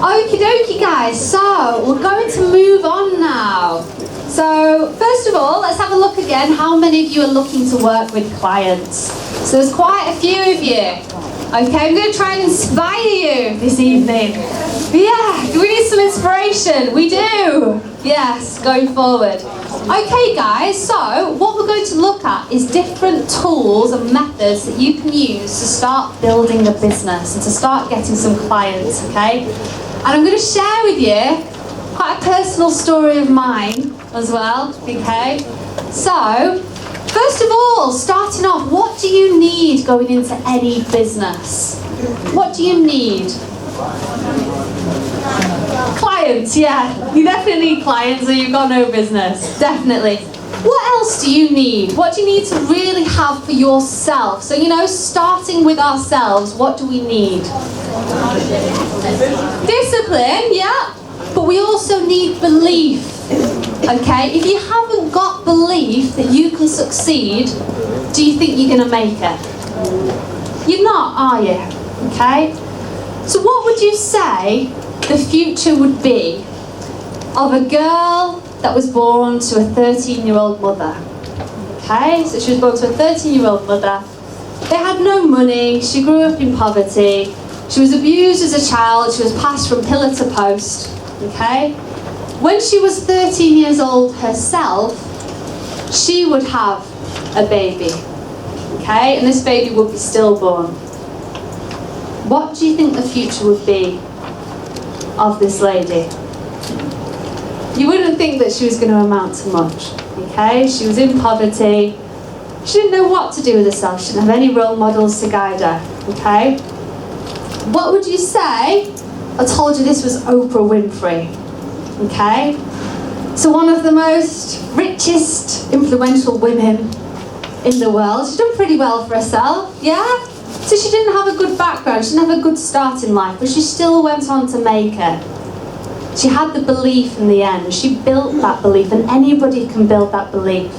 Okie dokie guys, so we're going to move on now. So first of all, let's have a look again how many of you are looking to work with clients. So there's quite a few of you. Okay, I'm going to try and inspire you this evening. Yeah, we need some inspiration. We do. Yes, going forward. Okay guys, so what we're going to look at is different tools and methods that you can use to start building a business and to start getting some clients, okay? And I'm going to share with you quite a personal story of mine as well, okay? So, first of all, starting off, what do you need going into any business? What do you need? Clients, yeah. You definitely need clients or you've got no business, definitely. What else do you need? What do you need to really have for yourself? So, you know, starting with ourselves, what do we need? Discipline, yeah. But we also need belief, okay? If you haven't got belief that you can succeed, do you think you're going to make it? You're not, are you? Okay? So what would you say the future would be of a girl that was born to a 13-year-old mother? Okay, so she was born to a 13-year-old mother. They had no money, she grew up in poverty, she was abused as a child, she was passed from pillar to post, okay? When she was 13 years old herself, she would have a baby, okay? And this baby would be stillborn. What do you think the future would be of this lady? You wouldn't think that she was going to amount to much, okay? She was in poverty. She didn't know what to do with herself. She didn't have any role models to guide her, okay? What would you say? I told you this was Oprah Winfrey, okay? So one of the most richest, influential women in the world. She's done pretty well for herself, yeah? So she didn't have a good background, she didn't have a good start in life, but she still went on to make it. She had the belief in the end. She built that belief, and anybody can build that belief.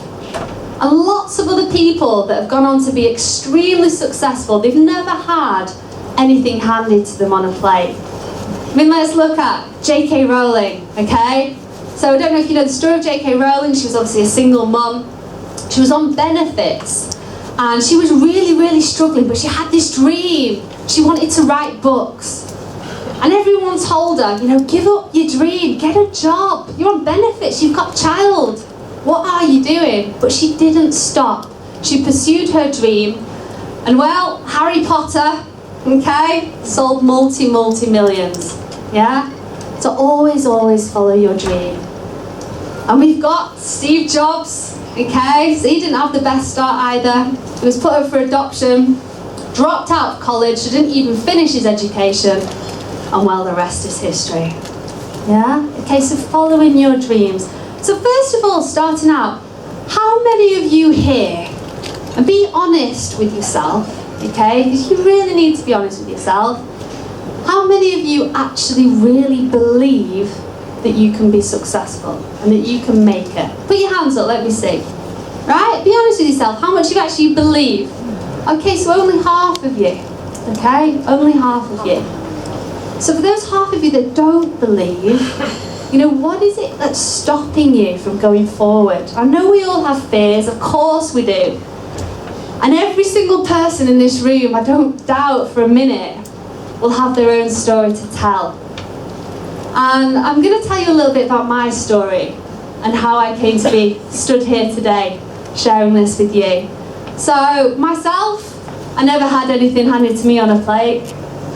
And lots of other people that have gone on to be extremely successful, they've never had anything handed to them on a plate. I mean, let's look at J.K. Rowling, okay? So I don't know if you know the story of J.K. Rowling. She was obviously a single mum. She was on benefits. And she was really, really struggling, but she had this dream. She wanted to write books. And everyone told her, you know, give up your dream, get a job. You're on benefits, you've got a child. What are you doing? But she didn't stop. She pursued her dream. And well, Harry Potter, okay, sold multi-millions, yeah? So always, always follow your dream. And we've got Steve Jobs, okay, so he didn't have the best start either. He was put up for adoption, dropped out of college, didn't even finish his education, and well, the rest is history. Yeah? Okay, so following your dreams. So first of all, starting out, how many of you here, and be honest with yourself, okay, because you really need to be honest with yourself, how many of you actually really believe that you can be successful and that you can make it? Put your hands up, let me see. Right? Be honest with yourself. How much you actually believe? Okay, so only half of you. Okay? Only half of you. So for those half of you that don't believe, you know, what is it that's stopping you from going forward? I know we all have fears, of course we do. And every single person in this room, I don't doubt for a minute, will have their own story to tell. And I'm going to tell you a little bit about my story and how I came to be stood here today sharing this with you. So myself, I never had anything handed to me on a plate,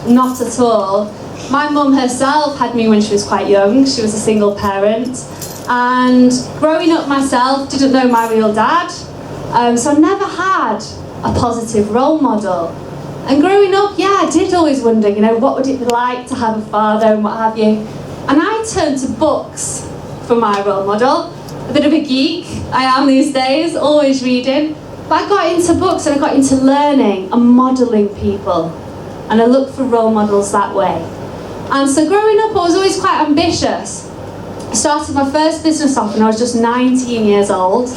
not at all. My mum herself had me when she was quite young. She was a single parent, and growing up myself, didn't know my real dad, so I never had a positive role model. And growing up, yeah, I did always wonder, you know, what would it be like to have a father and what have you. And I turned to books for my role model. A bit of a geek, I am these days, always reading. But I got into books and I got into learning and modelling people. And I looked for role models that way. And so growing up, I was always quite ambitious. I started my first business off when I was just 19 years old.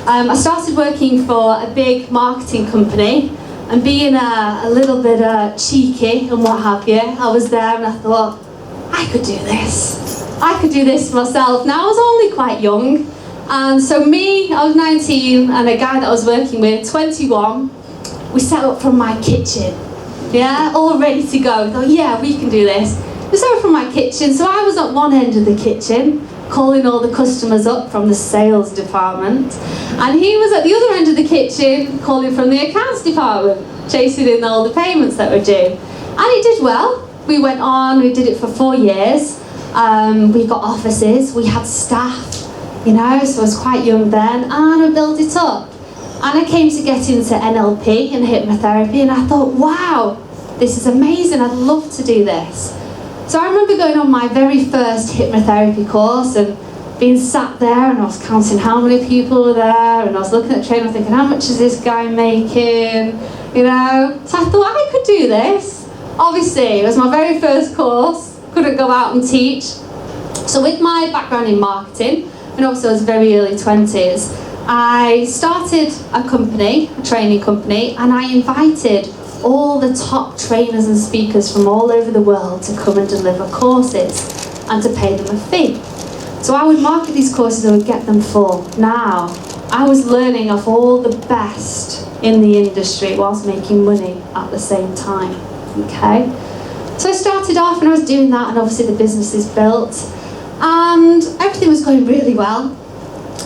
I started working for a big marketing company, and being a little bit cheeky and what have you, I was there and I thought, I I could do this. I could do this myself. Now, I was only quite young. And so I was 19, and a guy that I was working with, 21, we set up from my kitchen. Yeah, all ready to go. We thought, yeah, we can do this. We set up from my kitchen. So I was at one end of the kitchen, calling all the customers up from the sales department. And he was at the other end of the kitchen, calling from the accounts department, chasing in all the payments that were due. And it did well. We went on, we did it for 4 years. We got offices, we had staff, so I was quite young then, and I built it up. And I came to get into NLP and hypnotherapy, and I thought, wow, this is amazing, I'd love to do this. So I remember going on my very first hypnotherapy course and being sat there, and I was counting how many people were there, and I was looking at the trainer thinking, how much is this guy making, So I thought I could do this. Obviously, it was my very first course, couldn't go out and teach. So with my background in marketing, and also I was very early 20s, I started a company, a training company, and I invited all the top trainers and speakers from all over the world to come and deliver courses and to pay them a fee. So I would market these courses, I would get them full. Now, I was learning off all the best in the industry whilst making money at the same time, okay? So I started off and I was doing that, and obviously the business is built, and everything was going really well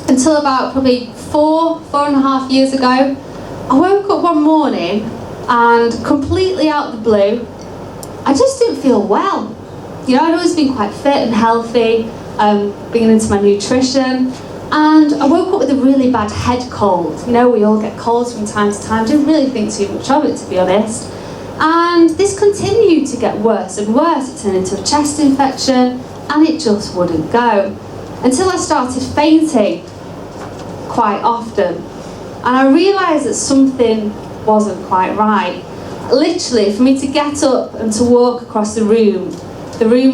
until about probably 4.5 years ago. I woke up one morning and completely out of the blue, I just didn't feel well. I'd always been quite fit and healthy, being into my nutrition, and I woke up with a really bad head cold. We all get colds from time to time, didn't really think too much of it, to be honest. And this continued to get worse and worse. It turned into a chest infection, and it just wouldn't go. Until I started fainting quite often. And I realised that something wasn't quite right. Literally, for me to get up and to walk across the room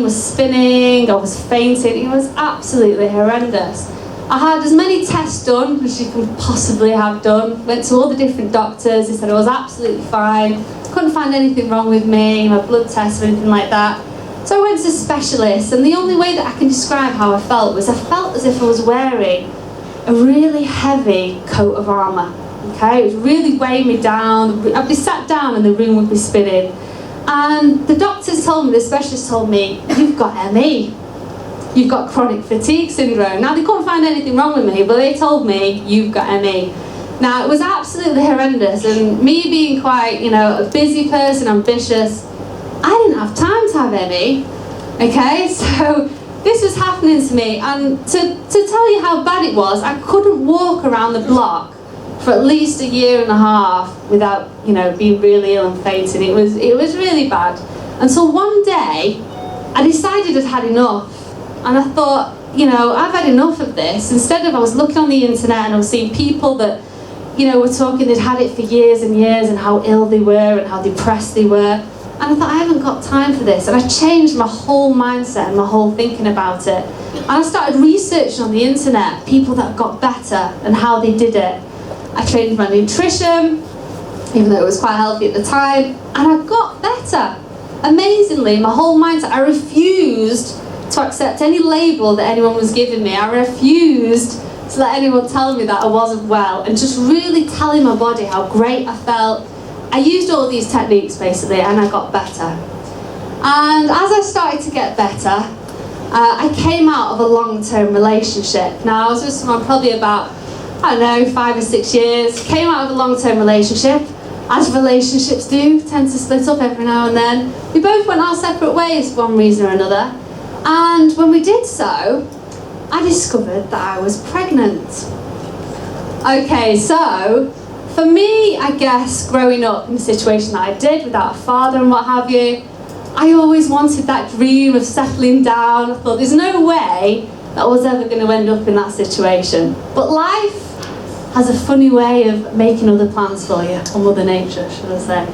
was spinning, I was fainting, it was absolutely horrendous. I had as many tests done as you can possibly have done, went to all the different doctors, they said I was absolutely fine, couldn't find anything wrong with me, my blood tests or anything like that. So I went to specialists, and the only way that I can describe how I felt was I felt as if I was wearing a really heavy coat of armour. Okay, it was really weighing me down. I'd be sat down and the room would be spinning. And the doctors told me, the specialists told me, you've got ME. You've got chronic fatigue syndrome. Now, they couldn't find anything wrong with me, but they told me, you've got ME. Now, it was absolutely horrendous, and me being quite, a busy person, ambitious, I didn't have time to have ME, okay? So this was happening to me, and to tell you how bad it was, I couldn't walk around the block for at least 1.5 years without, being really ill and fainting. It was really bad. And so one day, I decided I'd had enough. And I thought, I've had enough of this. I was looking on the internet and I was seeing people that, were talking they'd had it for years and years and how ill they were and how depressed they were. And I thought, I haven't got time for this. And I changed my whole mindset and my whole thinking about it. And I started researching on the internet people that got better and how they did it. I changed my nutrition, even though it was quite healthy at the time, and I got better. Amazingly, my whole mindset, I refused to accept any label that anyone was giving me. I refused to let anyone tell me that I wasn't well, and just really telling my body how great I felt. I used all these techniques basically, and I got better. And as I started to get better, I came out of a long-term relationship. Now, I was with someone probably about, 5 or 6 years, came out of a long-term relationship, as relationships do, tend to split up every now and then. We both went our separate ways for one reason or another, and when we did so, I discovered that I was pregnant. Okay, so, for me, I guess, growing up in the situation that I did, without a father and what have you, I always wanted that dream of settling down. I thought, there's no way that I was ever going to end up in that situation. But life has a funny way of making other plans for you, or Mother Nature, should I say.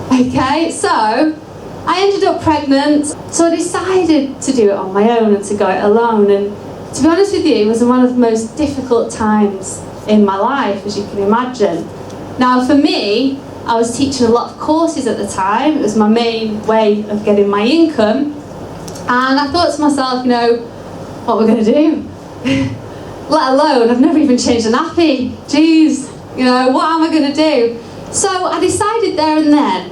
Okay, so I ended up pregnant, so I decided to do it on my own and to go it alone. And to be honest with you, it was one of the most difficult times in my life, as you can imagine. Now, for me, I was teaching a lot of courses at the time. It was my main way of getting my income. And I thought to myself, what we're going to do? Let alone, I've never even changed a nappy. Jeez, what am I going to do? So I decided there and then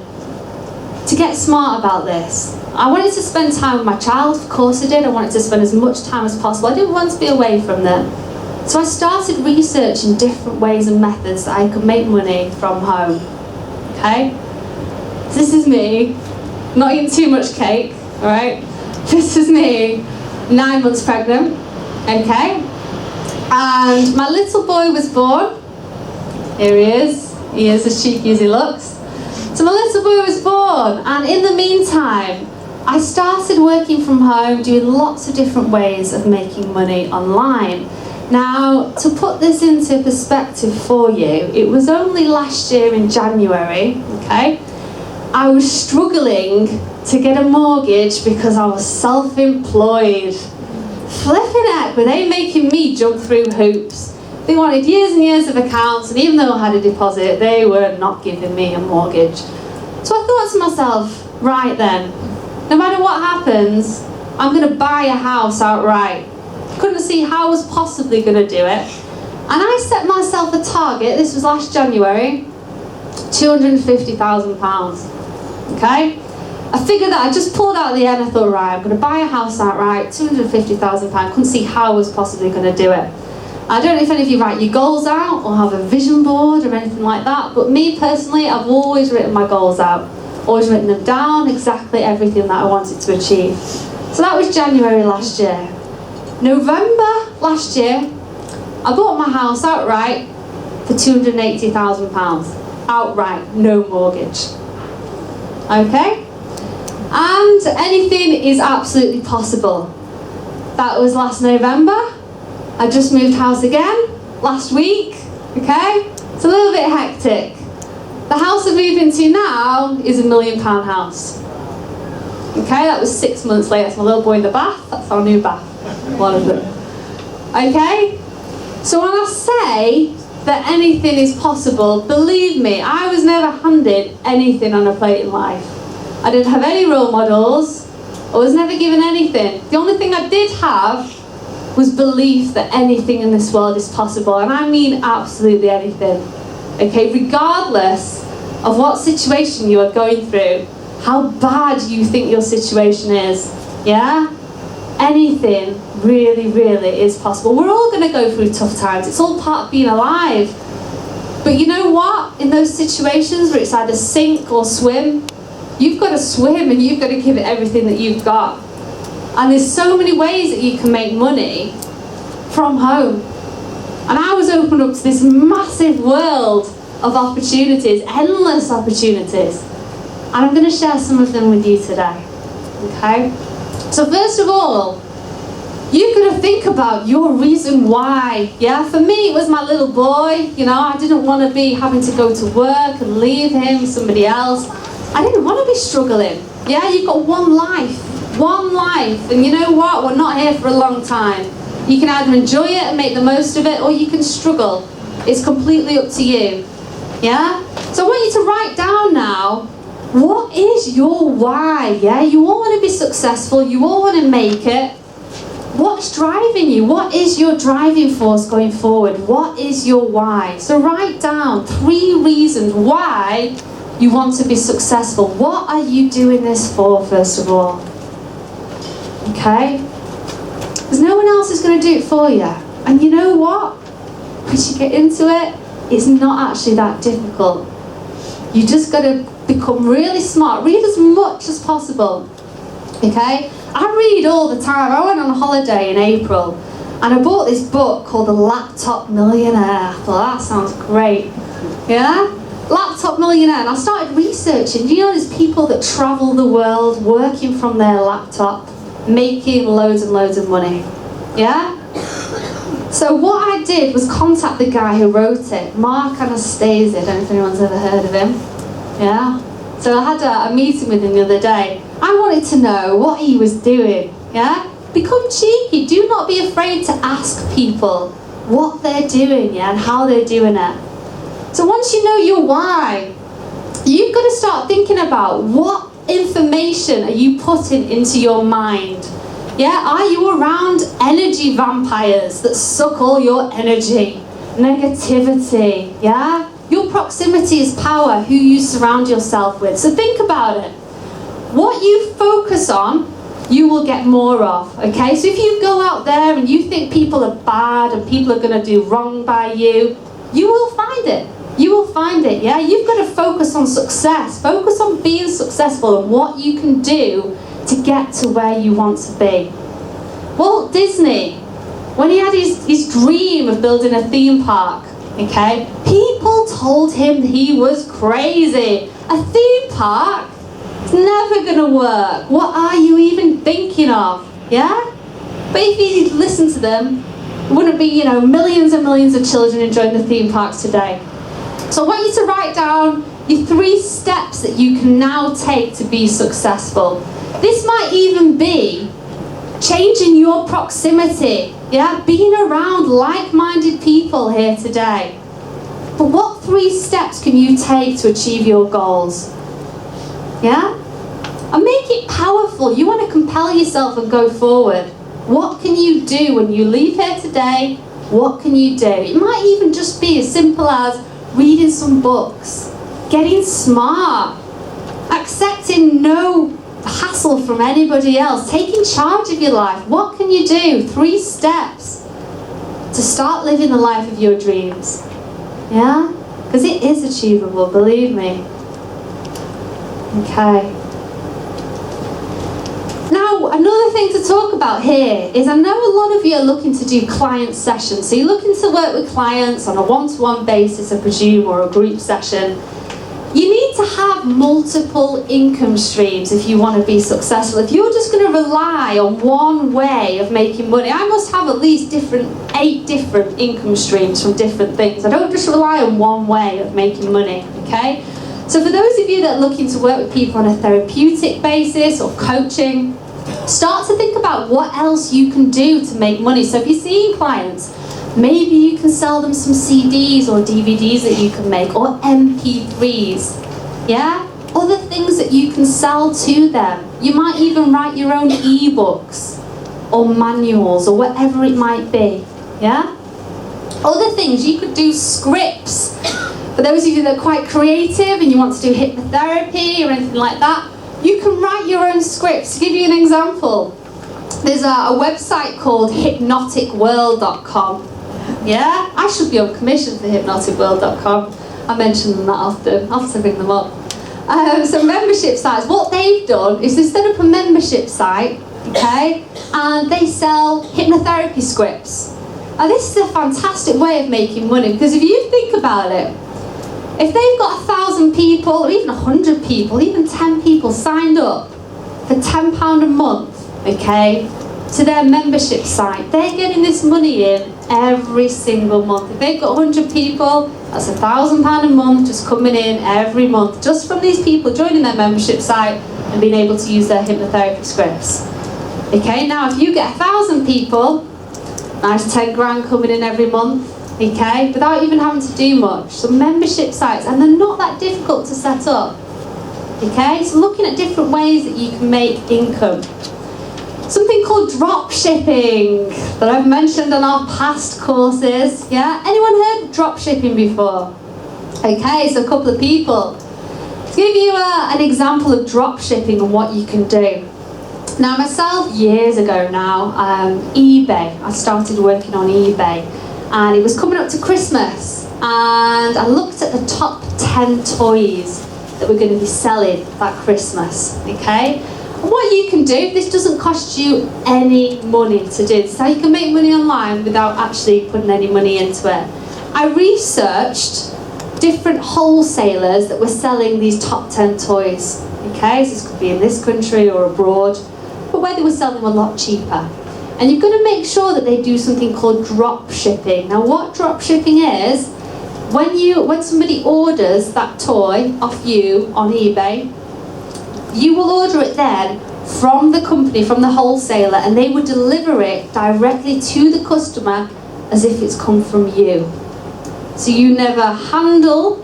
to get smart about this. I wanted to spend time with my child, of course I did. I wanted to spend as much time as possible. I didn't want to be away from them. So I started researching different ways and methods that I could make money from home. Okay? This is me, not eating too much cake, alright? This is me, 9 months pregnant, okay? And my little boy was born. Here he is. He is as cheeky as he looks. So my little boy was born, and in the meantime, I started working from home, doing lots of different ways of making money online. Now, to put this into perspective for you, it was only last year in January, okay? I was struggling to get a mortgage because I was self-employed. Flipping heck, were they making me jump through hoops? They wanted years and years of accounts, and even though I had a deposit, they were not giving me a mortgage. So I thought to myself, right then, no matter what happens, I'm going to buy a house outright. Couldn't see how I was possibly going to do it. And I set myself a target, this was last January, £250,000. Okay? A figure that I just pulled out of the end. I thought, right, I'm going to buy a house outright, £250,000. Couldn't see how I was possibly going to do it. I don't know if any of you write your goals out or have a vision board or anything like that, but me personally, I've always written my goals out. Always written them down, exactly everything that I wanted to achieve. So that was January last year. November last year, I bought my house outright for £280,000. Outright, no mortgage. Okay? And anything is absolutely possible. That was last November. I just moved house again last week. Okay? It's a little bit hectic. The house I'm moving to now is a £1 million house. Okay, that was 6 months later. That's my little boy in the bath. That's our new bath. One of them. Okay? So when I say that anything is possible, believe me, I was never handed anything on a plate in life. I didn't have any role models. I was never given anything. The only thing I did have was belief that anything in this world is possible. And I mean absolutely anything. Okay, regardless of what situation you are going through, how bad you think your situation is, yeah? Anything really, really is possible. We're all going to go through tough times. It's all part of being alive. But you know what? In those situations where it's either sink or swim, you've got to swim and you've got to give it everything that you've got. And there's so many ways that you can make money from home. And I was opened up to this massive world of opportunities, endless opportunities. And I'm going to share some of them with you today. Okay? So first of all, you got to think about your reason why. Yeah, for me it was my little boy. I didn't want to be having to go to work and leave him, somebody else. I didn't want to be struggling. Yeah, you've got one life. One life. And you know what? We're not here for a long time. You can either enjoy it and make the most of it, or you can struggle. It's completely up to you. Yeah? So I want you to write down now, what is your why? Yeah, you all want to be successful, you all want to make it. What's driving you? What is your driving force going forward? What is your why? So write down 3 reasons why you want to be successful. What are you doing this for, first of all? Okay? Because no one else is going to do it for you. And you know what? Once you get into it, it's not actually that difficult. You just got to become really smart. Read as much as possible. Okay? I read all the time. I went on a holiday in April and I bought this book called The Laptop Millionaire. I thought, that sounds great. Yeah? Laptop Millionaire. And I started researching. Do you know there's people that travel the world working from their laptop, making loads and loads of money? Yeah? So what I did was contact the guy who wrote it, Mark Anastasia. I don't know if anyone's ever heard of him. Yeah? So I had a meeting with him the other day. I wanted to know what he was doing. Yeah? Become cheeky. Do not be afraid to ask people what they're doing, yeah, and how they're doing it. So once you know your why, you've got to start thinking about what what information are you putting into your mind? Yeah, are you around energy vampires that suck all your energy? Negativity, yeah? Your proximity is power, who you surround yourself with. So think about it. What you focus on, you will get more of, okay? So if you go out there and you think people are bad and people are going to do wrong by you, you will find it. You will find it, yeah? You've got to focus on success. Focus on being successful and what you can do to get to where you want to be. Walt Disney, when he had his dream of building a theme park, okay, people told him he was crazy. A theme park? It's never going to work. What are you even thinking of? Yeah? But if you listen to them, it wouldn't be, millions and millions of children enjoying the theme parks today. So I want you to write down your 3 steps that you can now take to be successful. This might even be changing your proximity, yeah? Being around like-minded people here today. But what 3 steps can you take to achieve your goals? Yeah? And make it powerful. You want to compel yourself and go forward. What can you do when you leave here today? What can you do? It might even just be as simple as reading some books, getting smart, accepting no hassle from anybody else, taking charge of your life. What can you do? 3 steps to start living the life of your dreams. Yeah? Because it is achievable, believe me. Okay. Now, another thing to talk about here is I know a lot of you are looking to do client sessions. So you're looking to work with clients on a one-to-one basis, I presume, or a group session. You need to have multiple income streams if you want to be successful. If you're just going to rely on one way of making money, I must have at least 8 different income streams from different things. I don't just rely on one way of making money, okay? So for those of you that are looking to work with people on a therapeutic basis or coaching, start to think about what else you can do to make money. So if you're seeing clients, maybe you can sell them some CDs or DVDs that you can make, or MP3s, yeah? Other things that you can sell to them. You might even write your own ebooks or manuals or whatever it might be, yeah? Other things, you could do scripts. For those of you that are quite creative and you want to do hypnotherapy or anything like that, you can write your own scripts. To give you an example, there's a website called hypnoticworld.com. Yeah, I should be on commission for hypnoticworld.com. I mention them that often. I'll have to bring them up. So membership sites, what they've done is they set up a membership site, okay, and they sell hypnotherapy scripts. Now this is a fantastic way of making money, because if you think about it, if they've got 1,000 people, or even 100 people, even 10 people signed up for £10 a month, okay, to their membership site, they're getting this money in every single month. If they've got 100 people, that's £1,000 a month just coming in every month, just from these people joining their membership site and being able to use their hypnotherapy scripts. Okay, now if you get 1,000 people, nice 10 grand coming in every month, okay, without even having to do much. So membership sites, and they're not that difficult to set up. Okay, so looking at different ways that you can make income. Something called dropshipping that I've mentioned on our past courses. Yeah, anyone heard of dropshipping before? Okay, so a couple of people. To give you an example of dropshipping and what you can do. Now myself, years ago now, eBay, I started working on eBay, and it was coming up to Christmas, and I looked at the top 10 toys that we're going to be selling that Christmas, okay? And what you can do, this doesn't cost you any money to do. This is how you can make money online without actually putting any money into it. I researched different wholesalers that were selling these top 10 toys, okay? So this could be in this country or abroad, but where they were selling them a lot cheaper. And you've got to make sure that they do something called drop shipping. Now what drop shipping is, when somebody orders that toy off you on eBay, you will order it then from the company, from the wholesaler, and they would deliver it directly to the customer as if it's come from you. So you never handle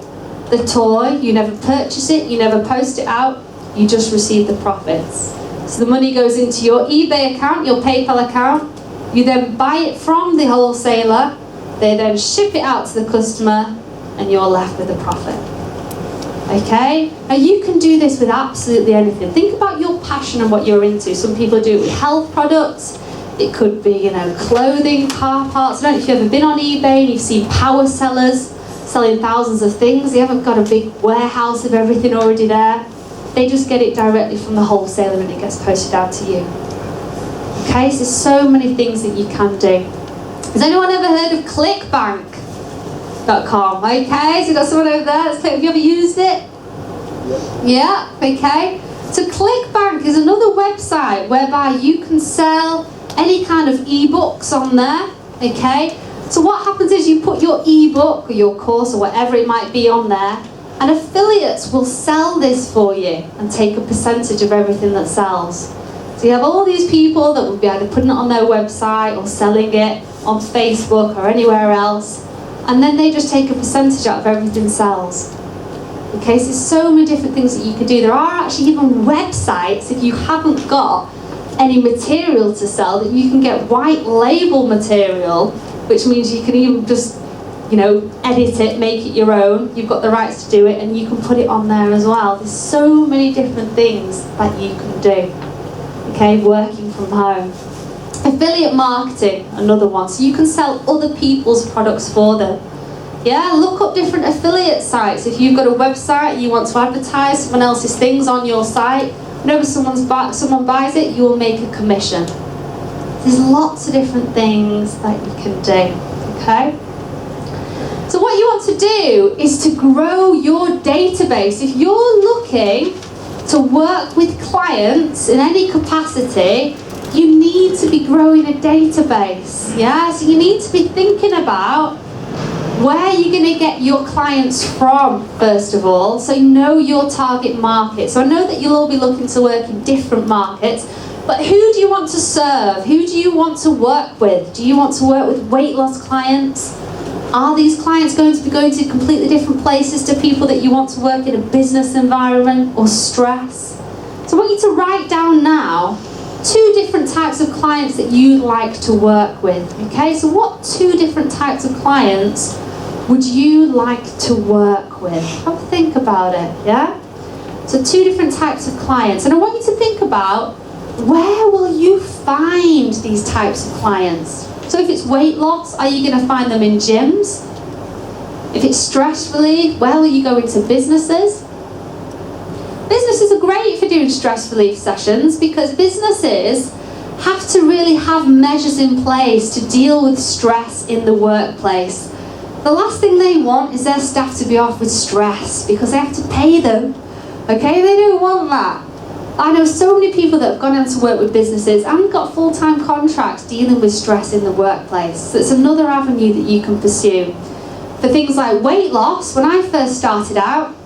the toy, you never purchase it, you never post it out, You just receive the profits. So the money goes into your eBay account, your PayPal account. You then buy it from the wholesaler. They then ship it out to the customer, and you're left with a profit. Okay? Now you can do this with absolutely anything. Think about your passion and what you're into. Some people do it with health products. It could be, clothing, car parts. I don't know if you've ever been on eBay and you've seen power sellers selling thousands of things. They haven't got a big warehouse of everything already there. They just get it directly from the wholesaler and it gets posted out to you. Okay, so there's so many things that you can do. Has anyone ever heard of Clickbank.com? Okay, so we've got someone over there. Have you ever used it? Yeah, okay. So Clickbank is another website whereby you can sell any kind of ebooks on there. Okay, so what happens is you put your ebook or your course or whatever it might be on there, and affiliates will sell this for you and take a percentage of everything that sells. So you have all these people that will be either putting it on their website or selling it on Facebook or anywhere else, and then they just take a percentage out of everything sells. Okay, so there's so many different things that you can do. There are actually even websites, if you haven't got any material to sell, that you can get white label material, which means you can even just edit it, make it your own. You've got the rights to do it, and you can put it on there as well. There's so many different things that you can do. Okay, working from home. Affiliate marketing, another one. So you can sell other people's products for them. Yeah, look up different affiliate sites. If you've got a website, you want to advertise someone else's things on your site, whenever someone buys it, you will make a commission. There's lots of different things that you can do. Okay? So what you want to do is to grow your database. If you're looking to work with clients in any capacity, you need to be growing a database. Yeah, so you need to be thinking about where you're going to get your clients from, first of all, so you know your target market. So I know that you'll all be looking to work in different markets, but who do you want to serve? Who do you want to work with? Do you want to work with weight loss clients? Are these clients going to be going to completely different places to people that you want to work in a business environment or stress? So I want you to write down now 2 different types of clients that you'd like to work with. Okay, so what 2 different types of clients would you like to work with? Have a think about it, yeah? So 2 different types of clients. And I want you to think about, where will you find these types of clients? So if it's weight loss, are you going to find them in gyms? If it's stress relief, where will you go into businesses? Businesses are great for doing stress relief sessions because businesses have to really have measures in place to deal with stress in the workplace. The last thing they want is their staff to be off with stress because they have to pay them. Okay, they don't want that. I know so many people that have gone on to work with businesses and got full-time contracts dealing with stress in the workplace. So it's another avenue that you can pursue. For things like weight loss, when I first started out,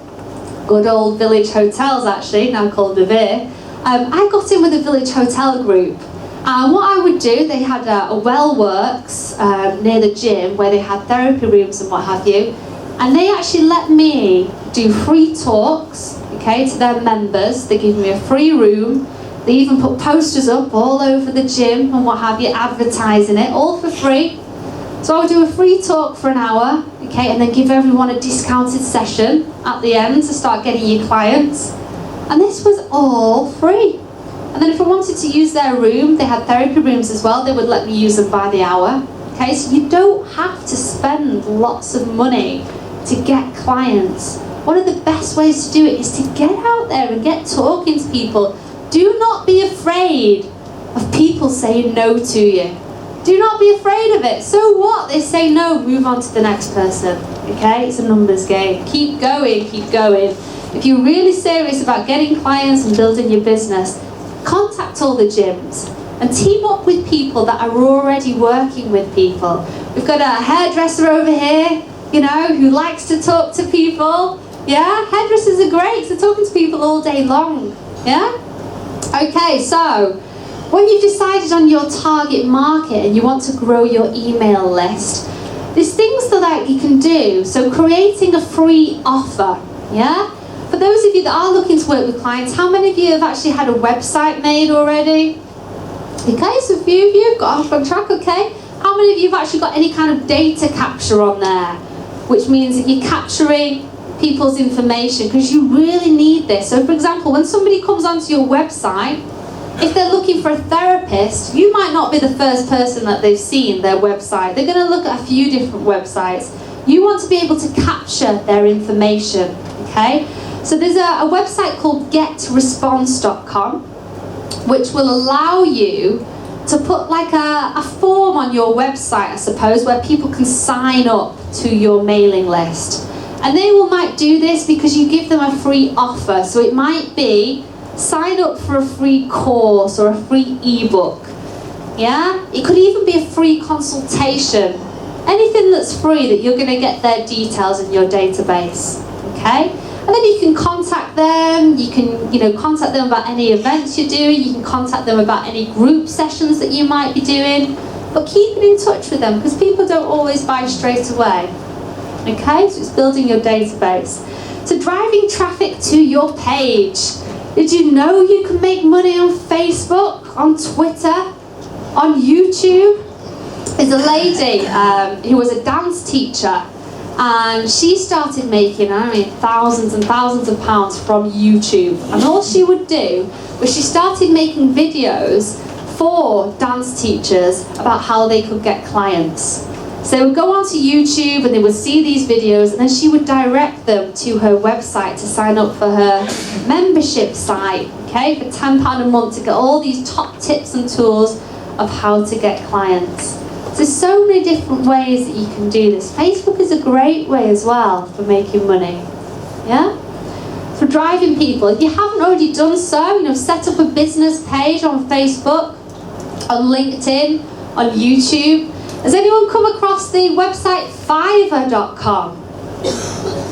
good old Village Hotels actually, now called Revere, I got in with a Village Hotel group. And what I would do, they had a Wellworks near the gym where they had therapy rooms and what have you. And they actually let me do free talks, okay, to their members. They give me a free room. They even put posters up all over the gym and what have you, advertising it, all for free. So I would do a free talk for an hour, okay, and then give everyone a discounted session at the end to start getting your clients. And this was all free. And then if I wanted to use their room, they had therapy rooms as well, they would let me use them by the hour. Okay, so you don't have to spend lots of money to get clients. One of the best ways to do it is to get out there and get talking to people. Do not be afraid of people saying no to you. Do not be afraid of it. So what? They say no, move on to the next person. Okay, it's a numbers game. Keep going, keep going. If you're really serious about getting clients and building your business, contact all the gyms and team up with people that are already working with people. We've got a hairdresser over here, who likes to talk to people. Yeah, hairdressers are great, so talking to people all day long. Yeah? Okay, so when you've decided on your target market and you want to grow your email list, there's things that you can do. So creating a free offer, yeah? For For those of you that are looking to work with clients, how many of you have actually had a website made already? Okay, so a few of you have got off on track, okay. How many of you have actually got any kind of data capture on there? Which means that you're capturing people's information, because you really need this. So for example, when somebody comes onto your website, if they're looking for a therapist, you might not be the first person that they've seen their website. They're going to look at a few different websites. You want to be able to capture their information, okay? So there's a website called getresponse.com, which will allow you to put like a form on your website, I suppose, where people can sign up to your mailing list. And they might do this because you give them a free offer. So it might be sign up for a free course or a free ebook. Yeah? It could even be a free consultation. Anything that's free that you're going to get their details in your database. Okay? And then you can contact them. You can, contact them about any events you're doing. You can contact them about any group sessions that you might be doing. But keep in touch with them, because people don't always buy straight away. Okay, so it's building your database. So driving traffic to your page. Did you know you can make money on Facebook, on Twitter, on YouTube? There's a lady who was a dance teacher, and she started making, thousands and thousands of pounds from YouTube. And all she would do was she started making videos for dance teachers about how they could get clients. So they would go onto YouTube and they would see these videos, and then she would direct them to her website to sign up for her membership site, okay, for £10 a month to get all these top tips and tools of how to get clients. So there's so many different ways that you can do this. Facebook is a great way as well for making money, yeah? For driving people. If you haven't already done so, set up a business page on Facebook, on LinkedIn, on YouTube. Has anyone come across the website Fiverr.com?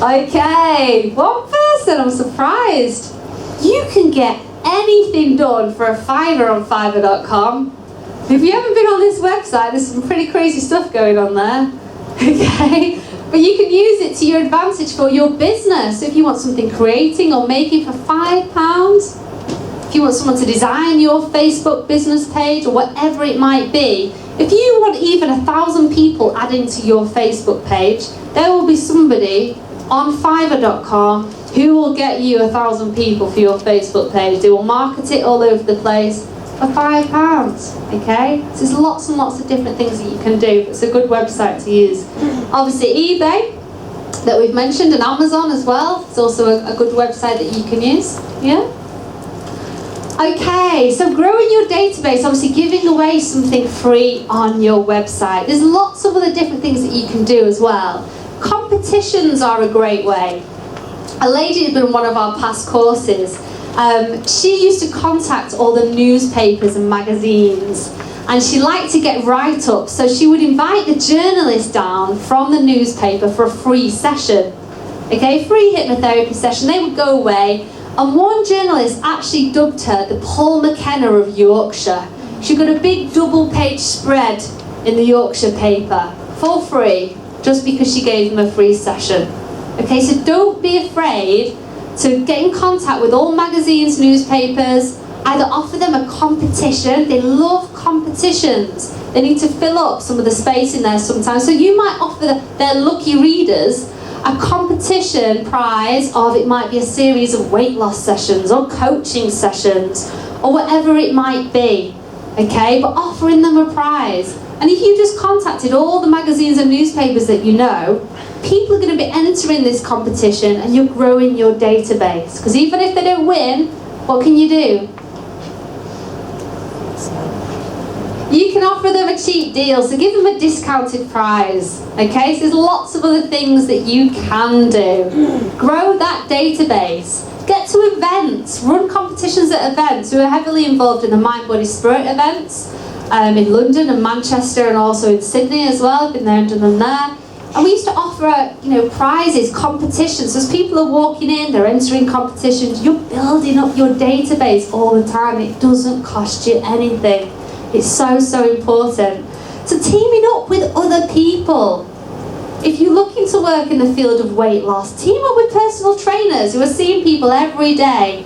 Okay, one person, I'm surprised. You can get anything done for a Fiverr on Fiverr.com. If you haven't been on this website, there's some pretty crazy stuff going on there. Okay, but you can use it to your advantage for your business. If you want something creating or making for £5, if you want someone to design your Facebook business page or whatever it might be, if you want even 1,000 people adding to your Facebook page, there will be somebody on Fiverr.com who will get you 1,000 people for your Facebook page. They will market it all over the place for £5, okay? So there's lots and lots of different things that you can do. It's a good website to use. Obviously eBay, that we've mentioned, and Amazon as well. It's also a good website that you can use, yeah? Okay, so growing your database, obviously giving away something free on your website. There's lots of other different things that you can do as well. Competitions are a great way. A lady had been in one of our past courses. She used to contact all the newspapers and magazines, and she liked to get write-ups, so she would invite the journalist down from the newspaper for a free session. Okay, free hypnotherapy session. They would go away. And one journalist actually dubbed her the Paul McKenna of Yorkshire. She got a big double-page spread in the Yorkshire paper for free, just because she gave them a free session. Okay, so don't be afraid to get in contact with all magazines, newspapers, either offer them a competition. They love competitions. They need to fill up some of the space in there sometimes. So you might offer their lucky readers a competition prize of, it might be a series of weight loss sessions or coaching sessions or whatever it might be, okay, but offering them a prize. And if you just contacted all the magazines and newspapers that you know, people are going to be entering this competition, and you're growing your database. Because even if they don't win, what can you do? You can offer them a cheap deal, so give them a discounted prize. Okay, so there's lots of other things that you can do. Grow that database. Get to events. Run competitions at events. We're heavily involved in the Mind, Body, Spirit events in London and Manchester, and also in Sydney as well. I've been there and done them there. And we used to offer, prizes, competitions. So as people are walking in, they're entering competitions. You're building up your database all the time. It doesn't cost you anything. It's so, so important. So teaming up with other people. If you're looking to work in the field of weight loss, team up with personal trainers who are seeing people every day.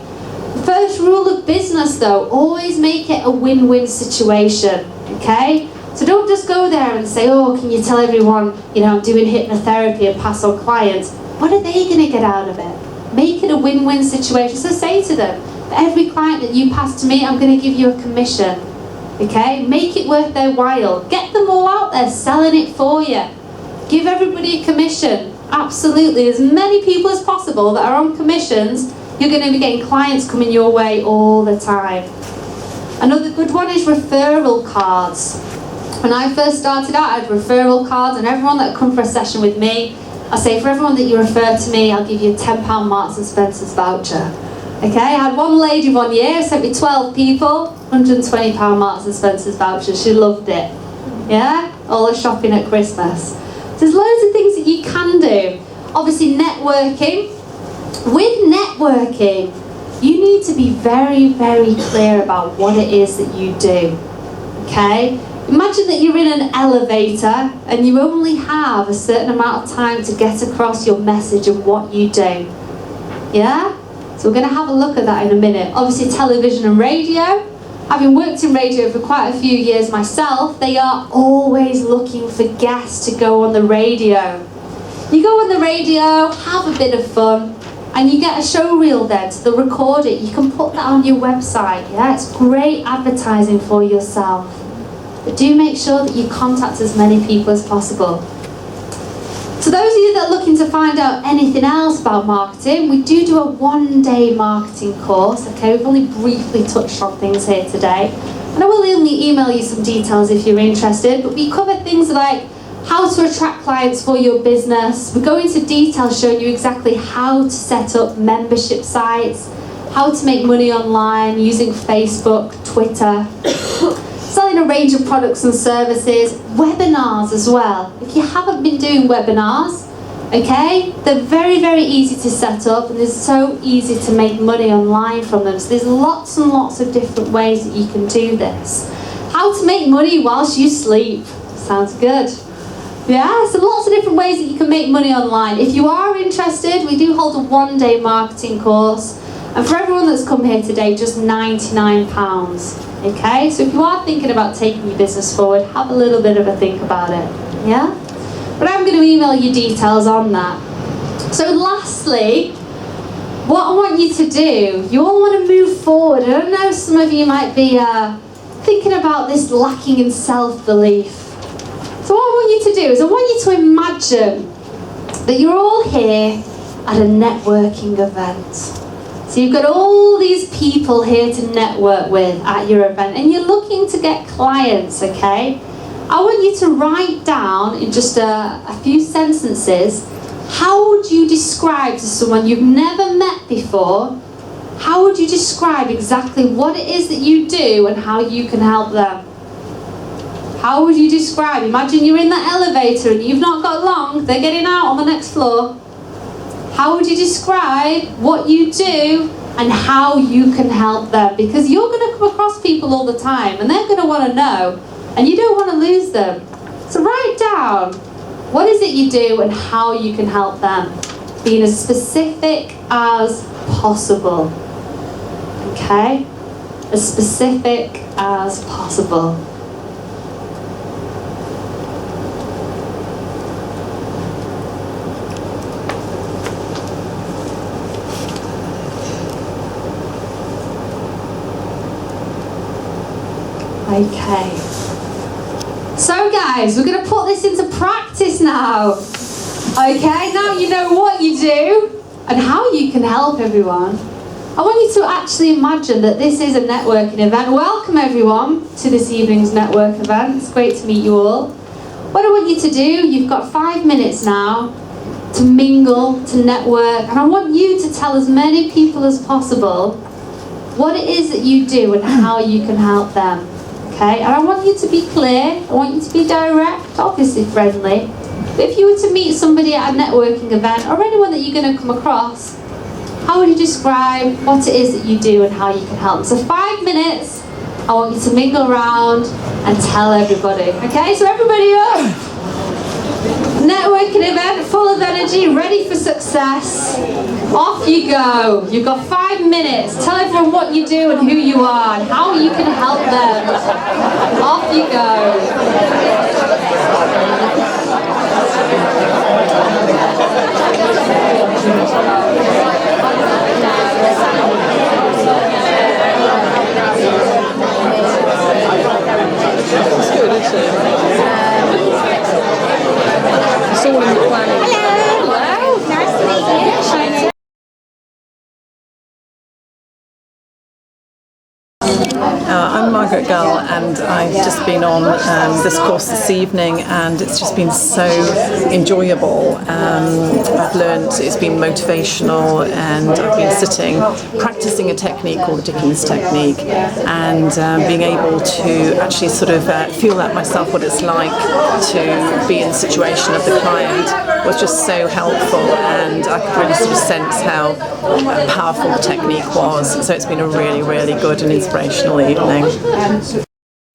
The first rule of business though, always make it a win-win situation, okay? So don't just go there and say, oh, can you tell everyone, I'm doing hypnotherapy and pass on clients. What are they going to get out of it? Make it a win-win situation. So say to them, for every client that you pass to me, I'm going to give you a commission, okay? Make it worth their while. Get them all out there selling it for you. Give everybody a commission. Absolutely. As many people as possible that are on commissions, you're going to be getting clients coming your way all the time. Another good one is referral cards. When I first started out, I had referral cards, and everyone that come for a session with me, I say, for everyone that you refer to me, I'll give you a £10 Marks and Spencer's voucher. Okay, I had one lady one year, sent me 12 people, £120 Marks and Spencer's voucher. She loved it. Yeah? All the shopping at Christmas. There's loads of things that you can do. Obviously, networking. With networking, you need to be very, very clear about what it is that you do. Okay? Imagine that you're in an elevator and you only have a certain amount of time to get across your message and what you do. Yeah? So we're going to have a look at that in a minute. Obviously, television and radio. Having worked in radio for quite a few years myself, they are always looking for guests to go on the radio. You go on the radio, have a bit of fun, and you get a show reel then, so they'll record it. You can put that on your website, yeah? It's great advertising for yourself. But do make sure that you contact as many people as possible. So those of you that are looking to find out anything else about marketing, we do a one-day marketing course. Okay, we've only briefly touched on things here today. And I will email you some details if you're interested, but we cover things like how to attract clients for your business. We go into detail showing you exactly how to set up membership sites, how to make money online using Facebook, Twitter, selling a range of products and services, webinars as well. If you haven't been doing webinars, okay, they're very, very easy to set up and they're so easy to make money online from them. So there's lots and lots of different ways that you can do this. How to make money whilst you sleep. Sounds good. Yeah, so lots of different ways that you can make money online. If you are interested, we do hold a one-day marketing course. And for everyone that's come here today, just £99. Okay, so if you are thinking about taking your business forward, have a little bit of a think about it. Yeah? But I'm going to email you details on that. So lastly, what I want you to do, you all want to move forward. I don't know, some of you might be thinking about this lacking in self-belief. So what I want you to do is I want you to imagine that you're all here at a networking event. So you've got all these people here to network with at your event and you're looking to get clients, okay? I want you to write down in just a few sentences, how would you describe to someone you've never met before, how would you describe exactly what it is that you do and how you can help them? How would you describe? Imagine you're in that elevator and you've not got long, they're getting out on the next floor. How would you describe what you do and how you can help them? Because you're going to come across people all the time and they're going to want to know and you don't want to lose them. So write down what is it you do and how you can help them. Being as specific as possible. Okay? As specific as possible. Okay. So guys, we're going to put this into practice now. Okay, now you know what you do and how you can help everyone. I want you to actually imagine that this is a networking event. Welcome everyone to this evening's network event. It's great to meet you all. What I want you to do, you've got 5 minutes now to mingle, to network, and I want you to tell as many people as possible what it is that you do and how you can help them. Okay, and I want you to be clear, I want you to be direct, obviously friendly. But if you were to meet somebody at a networking event or anyone that you're going to come across, how would you describe what it is that you do and how you can help? So 5 minutes, I want you to mingle around and tell everybody. Okay, so everybody up. networking event full of energy, ready for success. Off you go. You've got 5 minutes. Tell everyone what you do and who you are and how you can help them. Off you go. It's good, isn't it? It's all in the planning. Hello. Nice to meet you. I'm Margaret Gull, and I've just been on this course this evening, and it's just been so enjoyable. I've learned, it's been motivational, and I've been sitting practicing a technique called the Dickens technique, and being able to actually sort of feel that myself, what it's like to be in the situation of the client, was just so helpful, and I could really sort of sense how powerful the technique was. So it's been a really, really good and inspirational evening.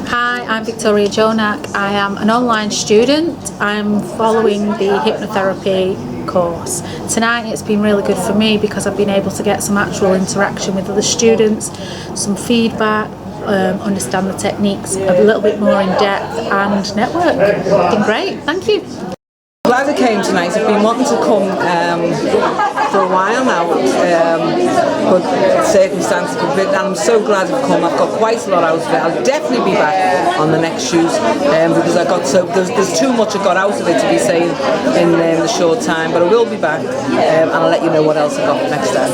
Hi, I'm Victoria Jonak. I am an online student. I'm following the hypnotherapy course. Tonight it's been really good for me because I've been able to get some actual interaction with other students, some feedback, understand the techniques a little bit more in depth and network. It's been great, thank you. Glad I came tonight. I've been wanting to come for a while now, but circumstances have been, and I'm so glad I've come. I've got quite a lot out of it. I'll definitely be back on the next shoot because I got so there's too much I got out of it to be saying in the short time. But I will be back, and I'll let you know what else I got next time.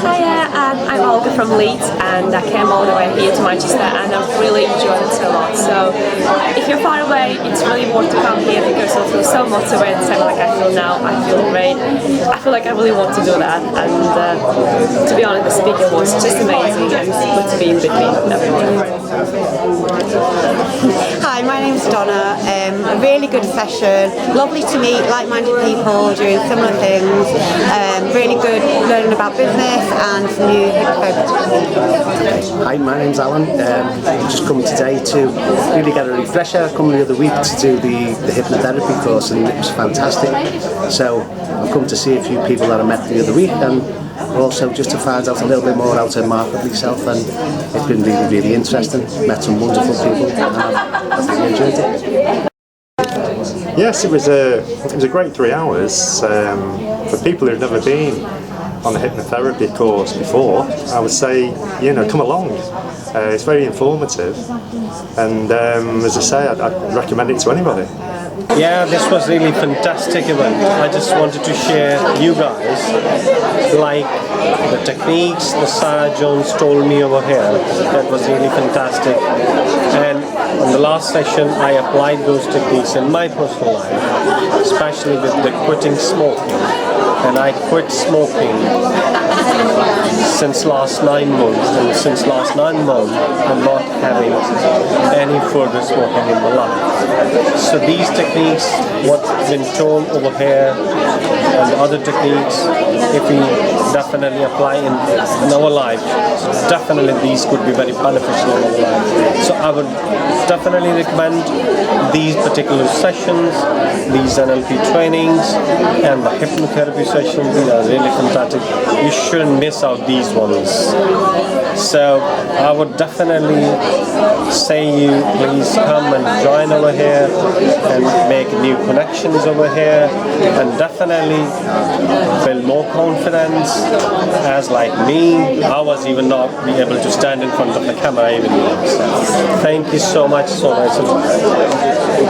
Hiya, I'm Olga from Leeds, and I came all the way here to Manchester, and I've really enjoyed it a lot. So if you're far away, it's really worth to come here because you'll feel so motivated, same like I feel now. I feel great. I feel like I really want to do that, and to be honest, the speaker was just amazing, and it's good to be in between everyone. Hi, my name's Donna. A really good session. Lovely to meet like-minded people doing similar things. Really good learning about business and new hypnotherapy. Hi, my name's Alan. I've just come today to really get a refresher. I come the other week to do the hypnotherapy course, and it was fantastic. So I've come to see a few people that I met the other week, and also just to find out a little bit more how to market myself, and it's been really, really interesting. Met some wonderful people, and I've really enjoyed it. Yes, it was a great 3 hours. For people who've never been on a hypnotherapy course before, I would say, come along. It's very informative, and as I say, I'd recommend it to anybody. Yeah, this was really fantastic event. I just wanted to share you guys, like the techniques the Sara Jones told me over here. That was really fantastic. And on the last session, I applied those techniques in my personal life, especially with the quitting smoking. And I quit smoking since last 9 months, and since last 9 months I'm not having any further smoking in my life. So these techniques, what's been told over here, and other techniques, if we definitely apply in our life, definitely these could be very beneficial in our life. So I would definitely recommend these particular sessions, these NLP trainings and the hypnotherapy sessions. They are really fantastic. You shouldn't miss out these ones. So I would definitely say you please come and join over here and make new connections over here, and definitely build more confidence. As like me, I was even not be able to stand in front of the camera even. So thank you so much.